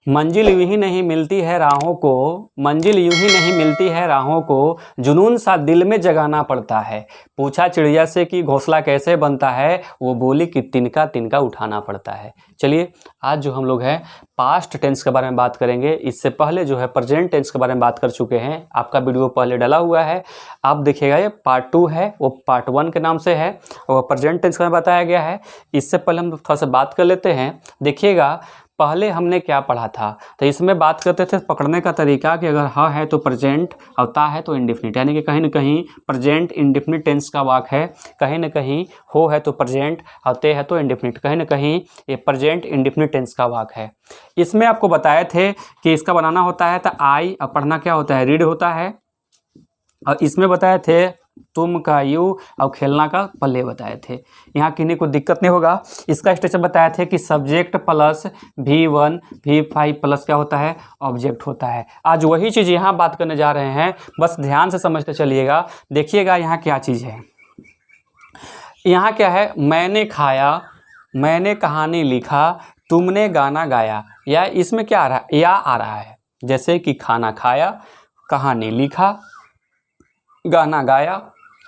मंजिल यूं ही नहीं मिलती है राहों को, मंजिल यूं ही नहीं मिलती है राहों को, जुनून सा दिल में जगाना पड़ता है। पूछा चिड़िया से कि घोंसला कैसे बनता है, वो बोली कि तिनका तिनका उठाना पड़ता है। चलिए आज जो हम लोग हैं पास्ट टेंस के बारे में बात करेंगे। इससे पहले जो है प्रेजेंट टेंस के बारे में बात कर चुके हैं, आपका वीडियो पहले डला हुआ है, आप देखिएगा। ये पार्ट 2 है, वो पार्ट 1 के नाम से है, वो प्रेजेंट टेंस का बताया गया है। इससे पहले हम थोड़ा सा बात कर लेते हैं। देखिएगा पहले हमने क्या पढ़ा था, तो इसमें बात करते थे पकड़ने का तरीका कि अगर ह है तो प्रेजेंट और ता है तो इंडेफिनिट, यानी कि कहीं ना कहीं प्रेजेंट इंडेफिनिट टेंस का वाक्य है, कहीं ना कहीं हो है तो प्रेजेंट और ते है तो इंडेफिनिट, कहीं ना कहीं ये प्रेजेंट इंडेफिनिट टेंस का वाक्य है। इसमें आपको बताए थे कि इसका बनाना होता है तो आई, और पढ़ना क्या होता है, रीड होता है। और इसमें बताए थे तुम का यू और खेलना का पल्ले बताए थे। यहाँ किन्हीं को दिक्कत नहीं होगा। इसका स्ट्रक्चर बताए थे कि subject plus V1 V5 plus क्या होता है, ऑब्जेक्ट होता है। आज वही चीज़ यहाँ बात करने जा रहे हैं, बस ध्यान से समझते चलिएगा। देखिएगा यहाँ क्या चीज़ है, यहाँ क्या है, मैंने खाया, मैंने कहानी लिखा, तुमने गाना गाया। या इसमें क्या आ रहा है, या आ रहा है, जैसे कि खाना खाया, कहानी लिखा, गाना गाया,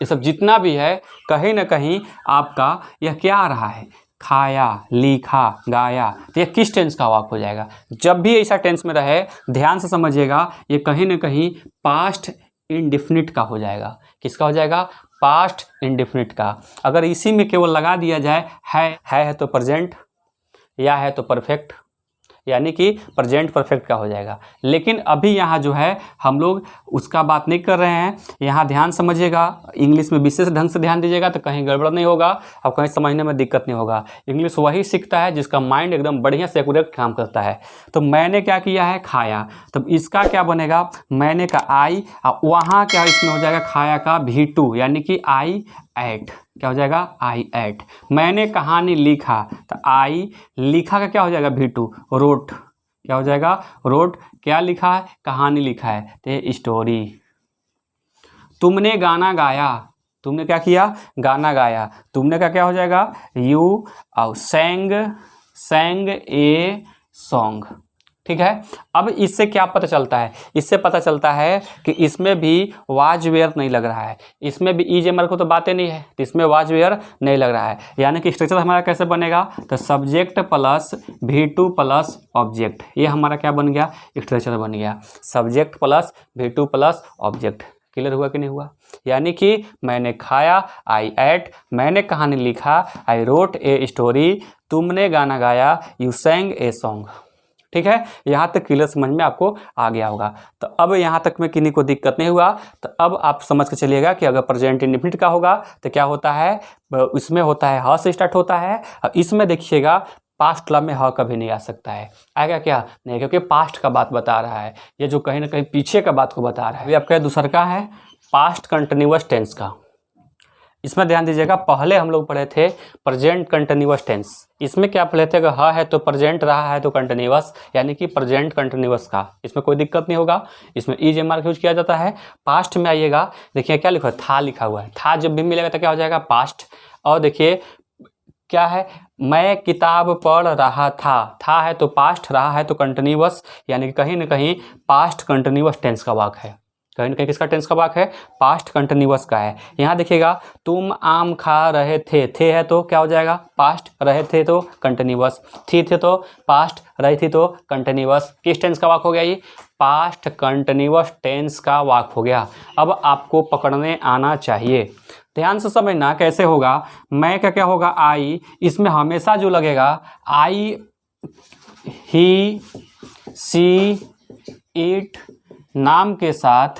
ये सब जितना भी है कहीं ना कहीं आपका यह क्या आ रहा है, खाया, लिखा, गाया। तो यह किस टेंस का वाक्य हो जाएगा। जब भी ऐसा टेंस में रहे ध्यान से समझिएगा, ये कहीं ना कहीं पास्ट इंडेफिनिट का हो जाएगा। किसका हो जाएगा, पास्ट इंडेफिनिट का। अगर इसी में केवल लगा दिया जाए है तो प्रेजेंट, या है तो परफेक्ट, यानी कि प्रेजेंट परफेक्ट का हो जाएगा। लेकिन अभी यहाँ जो है हम लोग उसका बात नहीं कर रहे हैं। यहाँ ध्यान समझिएगा, इंग्लिश में विशेष ढंग से ध्यान दीजिएगा तो कहीं गड़बड़ नहीं होगा और कहीं समझने में दिक्कत नहीं होगा। इंग्लिश वही सीखता है जिसका माइंड एकदम बढ़िया से एक्यूरेट काम करता है। तो मैंने क्या किया है, खाया, तो इसका क्या बनेगा, मैंने का आई, और वहाँ क्या इसमें हो जाएगा क्या का V2, यानी कि आई एट, क्या हो जाएगा, आई एट। मैंने कहानी लिखा, तो आई लिखा का क्या हो जाएगा, V2, रोट, क्या हो जाएगा, रोट। क्या लिखा है, कहानी लिखा है, तो ये स्टोरी। तुमने गाना गाया, तुमने क्या किया, गाना गाया, तुमने का क्या हो जाएगा, यू, और सैंग ए सॉन्ग। ठीक है। अब इससे क्या पता चलता है, इससे पता चलता है कि इसमें भी वाज वेयर नहीं लग रहा है, इसमें भी ईज एमर को तो बातें नहीं है, तो इसमें वाज वेयर नहीं लग रहा है। यानी कि स्ट्रक्चर हमारा कैसे बनेगा, तो subject plus V2 plus object, ये हमारा क्या बन गया, स्ट्रक्चर बन गया, subject plus V2 plus object. Clear हुआ कि नहीं हुआ। यानी कि मैंने खाया, आई एट, मैंने कहानी लिखा, आई रोट ए स्टोरी, तुमने गाना गाया, यू सैंग ए सॉन्ग। ठीक है, यहाँ तक क्लियर समझ में आपको आ गया होगा। तो अब यहाँ तक में किन्हीं को दिक्कत नहीं हुआ। तो अब आप समझ के चलिएगा कि अगर प्रेजेंट इंडेफिनिट का होगा तो क्या होता है, इसमें होता है ह से स्टार्ट होता है, और इसमें देखिएगा पास्ट क्लब में ह कभी नहीं आ सकता है। आएगा क्या, नहीं, क्योंकि पास्ट का बात बता रहा है, ये जो कहीं ना कहीं पीछे का बात को बता रहा है। अभी आपका दूसरा का है पास्ट कंटिन्यूअस टेंस का। इसमें ध्यान दीजिएगा, पहले हम लोग पढ़े थे प्रेजेंट कंटिन्यूअस टेंस। इसमें क्या पढ़े थे, अगर ह है तो प्रेजेंट, रहा है तो कंटिन्यूअस, यानी कि प्रेजेंट कंटिन्यूअस का। इसमें कोई दिक्कत नहीं होगा, इसमें ईज एमआर यूज किया जाता है। पास्ट में आइएगा, देखिए क्या लिखा है, था लिखा हुआ है, था जब भी मिलेगा तो क्या हो जाएगा, पास्ट। और देखिए क्या है, मैं किताब पढ़ रहा था है तो पास्ट, रहा है तो कंटिन्यूअस, यानी कि कहीं ना कहीं पास्ट कंटिन्यूअस टेंस का वाक्य है। कहीं ना कहीं किसका टेंस का वाक्य है, पास्ट कंटिन्यूअस का है। यहाँ देखिएगा, तुम आम खा रहे थे है तो क्या हो जाएगा, पास्ट, रहे थे तो कंटिन्यूअस, थी थे तो पास्ट, रही थी तो कंटिन्यूअस। किस टेंस का वाक्य हो गया ये, पास्ट कंटिन्यूअस टेंस का वाक्य हो गया। अब आपको पकड़ने आना चाहिए, ध्यान से समझना कैसे होगा। मैं का क्या होगा, आई, इसमें हमेशा जो लगेगा आई, ही, सी, इट, नाम के साथ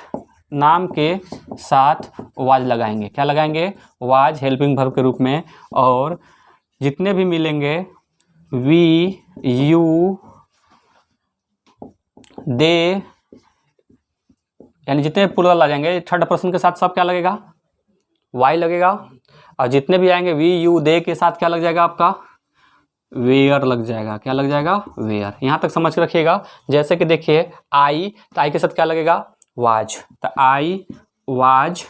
वाज लगाएंगे। क्या लगाएंगे, वाज, हेल्पिंग वर्ब के रूप में। और जितने भी मिलेंगे वी, यू, दे, यानी जितने प्लूरल आ जाएंगे थर्ड पर्सन के साथ सब क्या लगेगा, वाई लगेगा। और जितने भी आएंगे वी, यू, दे के साथ क्या लग जाएगा, आपका वेयर लग जाएगा। क्या लग जाएगा, वेयर। यहाँ तक समझ के रखिएगा। जैसे कि देखिए आई, तो आई के साथ क्या लगेगा, वाज, तो आई वाज।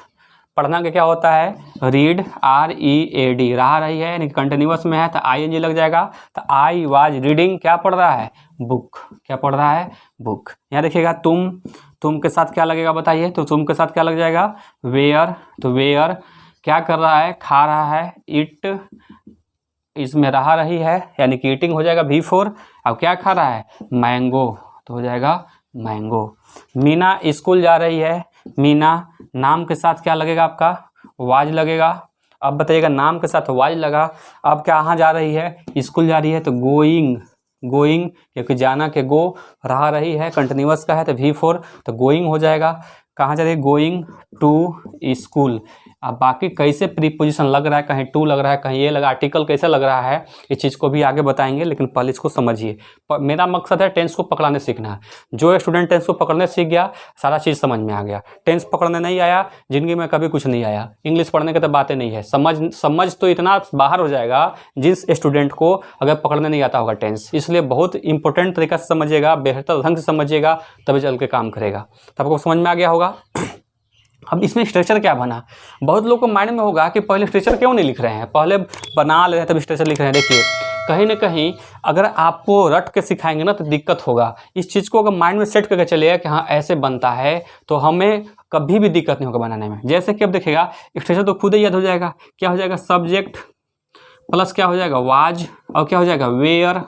पढ़ना का क्या होता है, रीड, READ, रहा रही है यानी कंटिन्यूअस में है तो ING लग जाएगा। तो आई वाज रीडिंग, क्या पढ़ रहा है, बुक। क्या पढ़ रहा है? बुक। यहाँ देखिएगा तुम के साथ क्या लगेगा बताइए? तो तुम के साथ क्या लग जाएगा? वेयर। तो वेयर क्या कर रहा है? खा रहा है। इट, इसमें रहा रही है यानी कि ईटिंग हो जाएगा V4। अब क्या खा रहा है? मैंगो, तो हो जाएगा मैंगो। मीना स्कूल जा रही है। मीना, नाम के साथ क्या लगेगा आपका? वाज लगेगा। अब बताइएगा, नाम के साथ वाज लगा, अब कहाँ जा रही है? स्कूल जा रही है, तो गोइंग। गोइंग क्योंकि जाना के गो रहा रही है, कंटिन्यूअस का है तो V4, तो गोइंग हो जाएगा। कहाँ जा रही है? Going to school. अब बाकी कैसे प्रीपोजिशन लग रहा है, कहीं टू लग रहा है, कहीं ये लगा, आर्टिकल कैसे लग रहा है, इस चीज़ को भी आगे बताएंगे, लेकिन पहले इसको समझिए। मेरा मकसद है टेंस को पकड़ाने सीखना है। जो स्टूडेंट टेंस को पकड़ने सीख गया, सारा चीज़ समझ में आ गया। टेंस पकड़ने नहीं आया, जिंदगी में कभी कुछ नहीं आया। इंग्लिश पढ़ने की तो बातें नहीं है। समझ तो इतना बाहर हो जाएगा जिस स्टूडेंट को अगर पकड़ने नहीं आता होगा टेंस। इसलिए बहुत इंपॉर्टेंट तरीका से समझिएगा, बेहतर ढंग से समझिएगा, तभी चल के काम करेगा। तो आपको समझ में आ गया होगा। अब इसमें स्ट्रक्चर क्या बना? बहुत लोग को माइंड में होगा कि पहले स्ट्रक्चर क्यों नहीं लिख रहे हैं, पहले बना ले रहे हैं तब स्ट्रक्चर लिख रहे हैं। देखिए, कहीं ना कहीं अगर आपको रट के सिखाएंगे ना तो दिक्कत होगा। इस चीज़ को अगर माइंड में सेट करके चलिएगा कि हाँ ऐसे बनता है, तो हमें कभी भी दिक्कत नहीं होगा बनाने में। जैसे कि अब देखिएगा, स्ट्रक्चर तो खुद ही याद हो जाएगा। क्या हो जाएगा? सब्जेक्ट प्लस क्या हो जाएगा? वाज, और क्या हो जाएगा? वेयर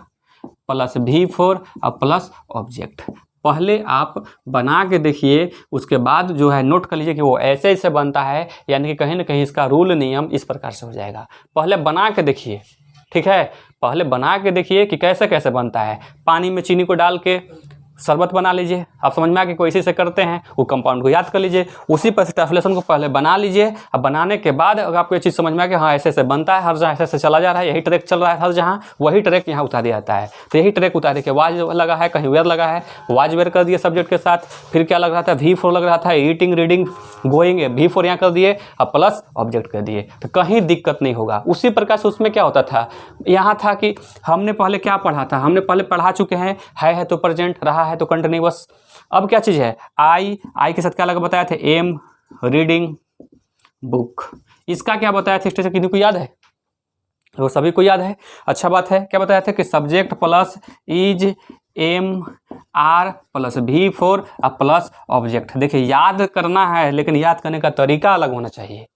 प्लस V4 और प्लस ऑब्जेक्ट। पहले आप बना के देखिए, उसके बाद जो है नोट कर लीजिए कि वो ऐसे ऐसे बनता है, यानी कि कहीं ना कहीं इसका रूल नियम इस प्रकार से हो जाएगा। पहले बना के देखिए, ठीक है? पहले बना के देखिए कि कैसे कैसे बनता है। पानी में चीनी को डाल के शरबत बना लीजिए, आप समझ में आ कि कैसे से करते हैं, वो कंपाउंड को याद कर लीजिए। उसी पर ट्रांसलेशन को पहले बना लीजिए। अब बनाने के बाद अगर आपको ये चीज़ समझ में आ कि हाँ ऐसे ऐसे बनता है, हर जगह ऐसे ऐसे चला जा रहा है, यही ट्रैक चल रहा है हर जहाँ, वही ट्रैक यहाँ उतार दिया जाता है। तो यही ट्रैक उतारे के वाज लगा है, कहीं वेयर लगा है, वाज वेयर कर दिए सब्जेक्ट के साथ। फिर क्या लग रहा था? V4 लग रहा था, ईटिंग रीडिंग गोइंग, V4 यहाँ कर दिए और प्लस ऑब्जेक्ट कर दिए, तो कहीं दिक्कत नहीं होगा। उसी प्रकार से उसमें क्या होता था, यहाँ था कि हमने पहले क्या पढ़ा था, हमने पहले पढ़ा चुके हैं, है तो प्रेजेंट, रहा है तो कंटिन्यूअस। अब क्या चीज़ है? आई के साथ क्या लगा बताया थे? Am, reading, book. इसका क्या बताया था स्ट्रक्चर, किसी को याद है? वो सभी को याद है। अच्छा बात है। क्या बताया था कि subject plus is, am, are plus V4 और प्लस ऑब्जेक्ट। देखिए, याद करना है लेकिन याद करने का तरीका अलग होना चाहिए।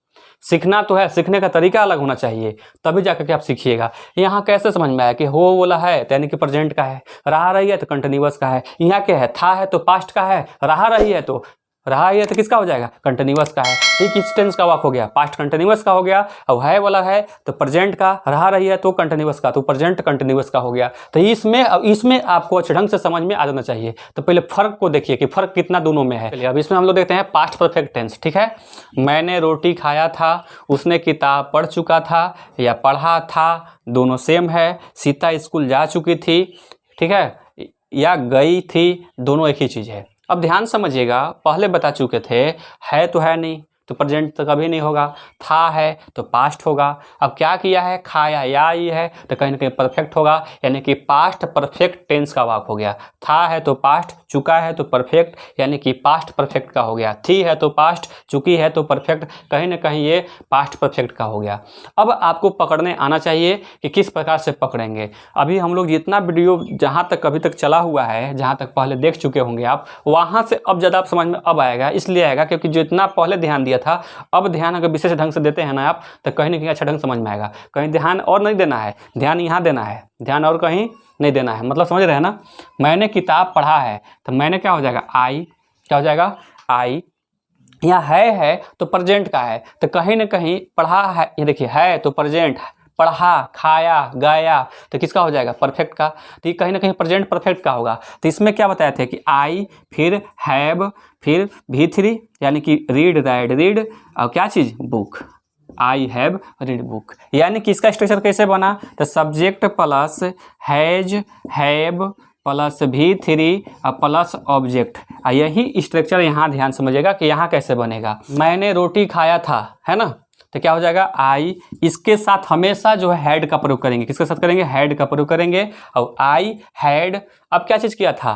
सीखना तो है, सीखने का तरीका अलग होना चाहिए, तभी जाकर के आप सीखिएगा। यहाँ कैसे समझ में आया कि हो बोला है तो यानी कि प्रेजेंट का है, रहा रही है तो कंटिन्यूअस का है, यहाँ क्या है? था है तो पास्ट का है, रहा रही है तो किसका हो जाएगा? कंटिन्यूअस का है। ये किस टेंस का वाक हो गया? पास्ट कंटिन्यूअस का हो गया। अब है वाला है तो प्रेजेंट का, रहा रही है तो कंटिन्यूअस का, तो प्रेजेंट कंटिन्यूअस का हो गया। तो इसमें आपको अच्छे ढंग से समझ में आ जाना चाहिए। तो पहले फर्क को देखिए कि फर्क कितना दोनों में है। अब इसमें हम लोग देखते हैं पास्ट परफेक्ट टेंस, ठीक है? मैंने रोटी खाया था, उसने किताब पढ़ चुका था या पढ़ा था, दोनों सेम है। सीता स्कूल जा चुकी थी, ठीक है, या गई थी, दोनों एक ही चीज़ है। अब ध्यान समझिएगा, पहले बता चुके थे, है तो है नहीं तो प्रेजेंट तो कभी नहीं होगा, था है तो पास्ट होगा। अब क्या किया है? खाया या ये है तो कहीं ना कहीं परफेक्ट होगा, यानी कि पास्ट परफेक्ट टेंस का वाक हो गया। था है तो पास्ट, चुका है तो परफेक्ट, यानी कि पास्ट परफेक्ट का हो गया। थी है तो पास्ट, चुकी है तो परफेक्ट, कहीं ना कहीं ये पास्ट परफेक्ट का हो गया। अब आपको पकड़ने आना चाहिए कि किस प्रकार से पकड़ेंगे। अभी हम लोग जितना वीडियो जहाँ तक अभी तक चला हुआ है, जहाँ तक पहले देख चुके होंगे आप, वहाँ से अब ज़्यादा आप समझ में अब आएगा। इसलिए आएगा क्योंकि जितना पहले ध्यान दिया था, अब ध्यान अगर विशेष ढंग से देते हैं ना आप, तो कहीं ना कहीं अच्छा ढंग समझ में आएगा। कहीं ध्यान और नहीं देना है, ध्यान यहाँ देना है, ध्यान और कहीं नहीं देना है। मतलब समझ रहे हैं ना? मैंने किताब पढ़ा है तो मैंने क्या हो जाएगा? आई। क्या हो जाएगा? आई। यहाँ है तो प्रेजेंट का है, तो कहीं ना कहीं पढ़ा है, ये देखिए है तो प्रेजेंट, पढ़ा, खाया, गाया, तो किसका हो जाएगा? परफेक्ट का। तो ये कहीं ना कहीं प्रेजेंट परफेक्ट का होगा। तो इसमें क्या बताए थे कि आई, फिर हैव, फिर V3 यानी कि रीड, राइट, रीड, और क्या चीज़? Book. I have read book. यानी कि इसका स्ट्रक्चर कैसे बना? तो subject plus has, have plus V3 और प्लस ऑब्जेक्ट। यही स्ट्रक्चर यहाँ ध्यान समझिएगा कि यहाँ कैसे बनेगा। मैंने रोटी खाया था, है ना? तो क्या हो जाएगा? आई। इसके साथ हमेशा जो है हेड का प्रयोग करेंगे। किसके साथ करेंगे? हेड का प्रयोग करेंगे। और आई हैड, अब क्या चीज़ किया था?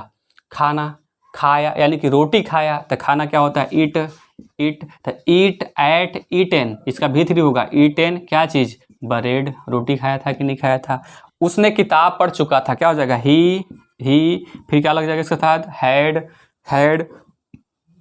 खाना, खाया, यानी कि रोटी खाया, तो खाना क्या होता है? ईट। तो ईट, एट, ईटेन, इसका V3 होगा। ईटेन क्या चीज़? ब्रेड। रोटी खाया था कि नहीं खाया था? उसने किताब पढ़ चुका था, क्या हो जाएगा? ही ही, फिर क्या लग जाएगा इसके साथ, हैड, हैड,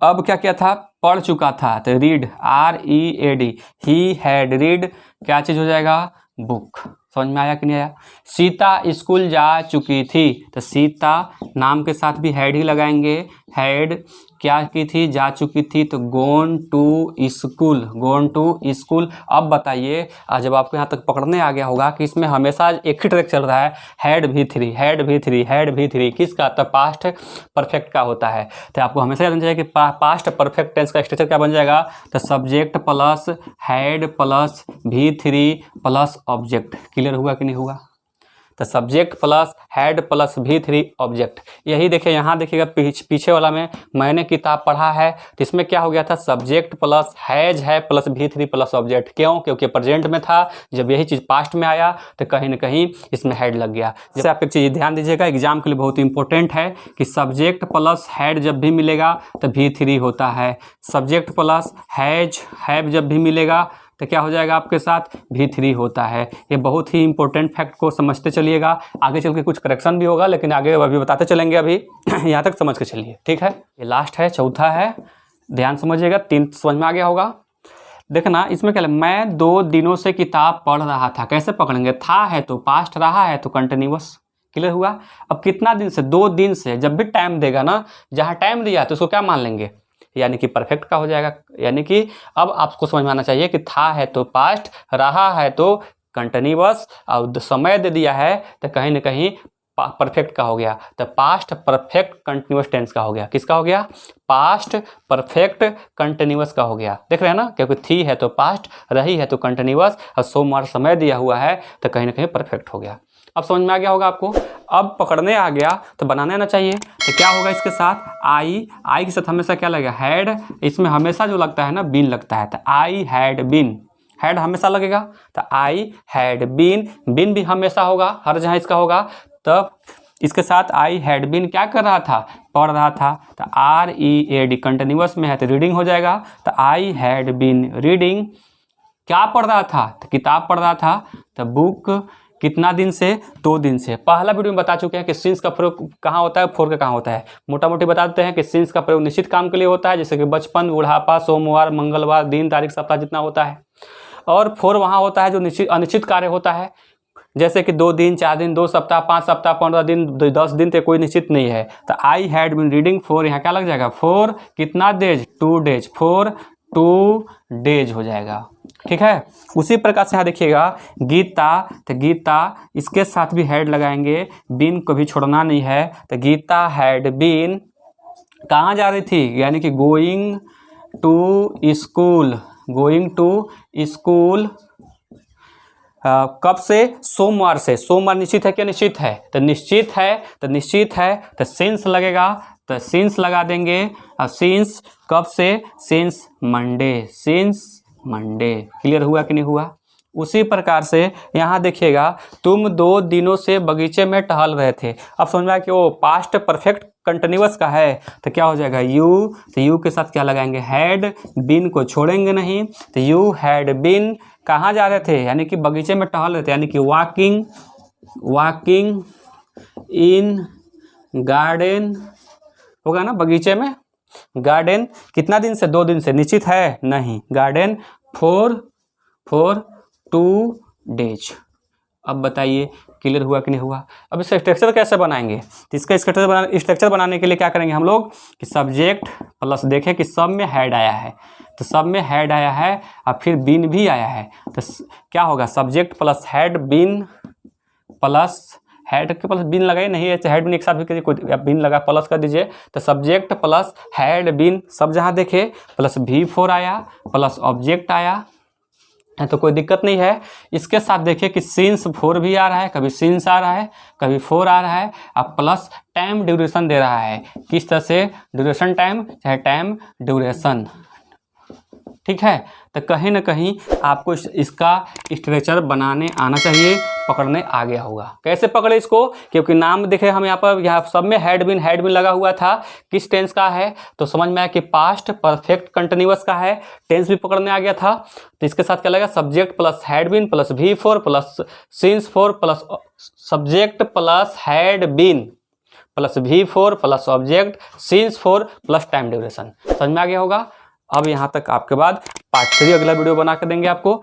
अब क्या किया था, पढ़ चुका था, तो read, READ, he had read, क्या चीज़ हो जाएगा, बुक। समझ में आया कि नहीं आया। सीता स्कूल जा चुकी थी, तो सीता नाम के साथ भी हैड ही लगाएंगे, हैड क्या की थी, जा चुकी थी, तो gone to school, gone to school. अब बताइए, जब आपको यहाँ तक पकड़ने आ गया होगा कि इसमें हमेशा एक ही ट्रैक चल रहा है, हैड भी थ्री, हैड भी थ्री, हैड भी थ्री, किसका, तो पास्ट परफेक्ट का होता है। तो आपको हमेशा याद रखना चाहिए कि पास्ट परफेक्ट टेंस का स्ट्रक्चर क्या बन जाएगा, तो subject plus had plus V3 plus object. Clear हुआ कि नहीं हुआ। तो subject plus had plus V3 object. यही देखिए, यहाँ देखिएगा पीछे वाला में मैंने किताब पढ़ा है, तो इसमें क्या हो गया था, सब्जेक्ट प्लस हैज है प्लस V3 प्लस ऑब्जेक्ट। क्यों, क्योंकि प्रेजेंट में था, जब यही चीज़ पास्ट में आया तो कहीं ना कहीं इसमें हैड लग गया। जैसे आप एक चीज़ ध्यान दीजिएगा, एग्जाम के लिए बहुत इंपॉर्टेंट है कि सब्जेक्ट प्लस हैड जब भी मिलेगा तो V3 होता है, सब्जेक्ट प्लस हैज हैव जब भी मिलेगा तो क्या हो जाएगा आपके साथ, V3 होता है। ये बहुत ही इंपॉर्टेंट फैक्ट को समझते चलिएगा, आगे चल के कुछ करेक्शन भी होगा, लेकिन आगे अभी बताते चलेंगे, अभी यहाँ तक समझ के चलिए, ठीक है। ये लास्ट है, चौथा है, ध्यान समझिएगा, 3 समझ में आ गया होगा। देखना इसमें क्या है, मैं 2 दिनों से किताब पढ़ रहा था, कैसे पकड़ेंगे, था है तो पास्ट, रहा है तो कंटिन्यूअस। क्लियर हुआ। अब कितना दिन से, 2 दिन से, जब भी टाइम देगा ना, जहाँ टाइम दिया तो उसको क्या मान लेंगे, यानी कि परफेक्ट का हो जाएगा। यानी कि अब आपको समझ में आना चाहिए कि था है तो पास्ट, रहा है तो कंटिन्यूअस, और समय दे दिया है तो कहीं ना कहीं परफेक्ट का हो गया, तो पास्ट परफेक्ट कंटिन्यूअस टेंस का हो गया। किसका हो गया, पास्ट परफेक्ट कंटिन्यूअस का हो गया। देख रहे हैं ना, क्योंकि थी है तो पास्ट, रही है तो कंटिन्यूअस, और सोमवार समय दिया हुआ है तो कहीं ना कहीं परफेक्ट हो गया। अब समझ में आ गया होगा आपको। अब पकड़ने आ गया तो बनाने आना चाहिए, तो क्या होगा इसके साथ, आई के साथ हमेशा क्या लगेगा, हैड। इसमें हमेशा जो लगता है ना, बीन लगता है, तो आई हैड बीन, हैड हमेशा लगेगा, तो आई हैड बीन, बीन भी हमेशा होगा, हर जहाँ इसका होगा। तब इसके साथ आई हैड बीन क्या कर रहा था, पढ़ रहा था, तो READ कंटिन्यूअस में है तो रीडिंग हो जाएगा, तो आई हैड बीन रीडिंग, क्या पढ़ रहा था, तो किताब पढ़ रहा था, तो बुक, कितना दिन से, 2 दिन से। पहला वीडियो में बता चुके हैं कि सिंस का प्रयोग कहाँ होता है, फोर का कहाँ होता है। मोटा मोटी बता देते हैं कि सिंस का प्रयोग निश्चित काम के लिए होता है, जैसे कि बचपन, बुढ़ापा, सोमवार, मंगलवार, दिन, तारीख, सप्ताह जितना होता है। और फोर वहाँ होता है जो निश्चित अनिश्चित कार्य होता है, जैसे कि 2 दिन, 4 दिन, 2 सप्ताह, 5 सप्ताह, 15 दिन, 10 दिन तो कोई निश्चित नहीं है। तो I had been reading for, यहाँ क्या लग जाएगा, फोर कितना डेज, 2 डेज, फोर 2 डेज हो जाएगा, ठीक है। उसी प्रकार से यहाँ देखिएगा, गीता, तो गीता इसके साथ भी हैड लगाएंगे, बीन को भी छोड़ना नहीं है, तो गीता हैड बीन कहाँ जा रही थी, यानी कि going to school, going to school. कब से, सोमवार से। सोमवार निश्चित है क्या, निश्चित है, तो निश्चित है, तो निश्चित है तो सिंस लगेगा, तो सिंस लगा देंगे। और सिंस कब से, since Monday, since Monday. Clear हुआ कि नहीं हुआ। उसी प्रकार से यहाँ देखिएगा, तुम 2 दिनों से बगीचे में टहल रहे थे। अब समझ में आया कि वो पास्ट परफेक्ट कंटिन्यूअस का है, तो क्या हो जाएगा, यू, तो यू के साथ क्या लगाएंगे, हैड, बीन को छोड़ेंगे नहीं, तो यू हैड बीन कहाँ जा रहे थे, यानी कि बगीचे में टहल रहे थे, यानी कि वॉकिंग, वॉकिंग इन गार्डन होगा ना, बगीचे में, गार्डन कितना दिन से, 2 दिन से, निश्चित है नहीं, गार्डन फोर 2 डेज। अब बताइए क्लियर हुआ कि नहीं हुआ। अब इसका स्ट्रक्चर कैसे बनाएंगे, तो इसका स्ट्रक्चर बनाने के लिए क्या करेंगे हम लोग कि सब्जेक्ट प्लस, देखें कि सब में हैड आया है, तो सब में हैड आया है, और फिर बीन भी आया है, तो क्या होगा, subject plus had been plus, had के प्लस बीन लगाइए, नहीं है हैड बीन एक साथ भी करिए, कोई बीन लगा प्लस कर दीजिए, तो सब्जेक्ट प्लस हैड बीन, सब जहाँ देखे प्लस V4 आया प्लस ऑब्जेक्ट आया है, तो कोई दिक्कत नहीं है। इसके साथ देखिए कि सिंस 4 भी आ रहा है, कभी सिंस आ रहा है, कभी 4 आ रहा है, अब प्लस टाइम ड्यूरेशन दे रहा है, किस तरह से, ड्यूरेशन टाइम चाहे टाइम ड्यूरेशन, ठीक है। तो कहीं ना कहीं आपको इसका स्ट्रक्चर बनाने आना चाहिए, पकड़ने आ गया होगा। कैसे पकड़े इसको, क्योंकि नाम देखे हम यहाँ पर, यहाँ सब में हैड बीन लगा हुआ था, किस टेंस का है, तो समझ में आया कि पास्ट परफेक्ट कंटिन्यूअस का है, टेंस भी पकड़ने आ गया था। तो इसके साथ क्या लगेगा, subject plus had been plus V4 plus since 4 plus subject plus had been plus V4 plus object since 4 plus time duration. समझ में आ गया होगा। अब यहाँ तक आपके बाद पार्ट 3 अगला वीडियो बना के देंगे आपको।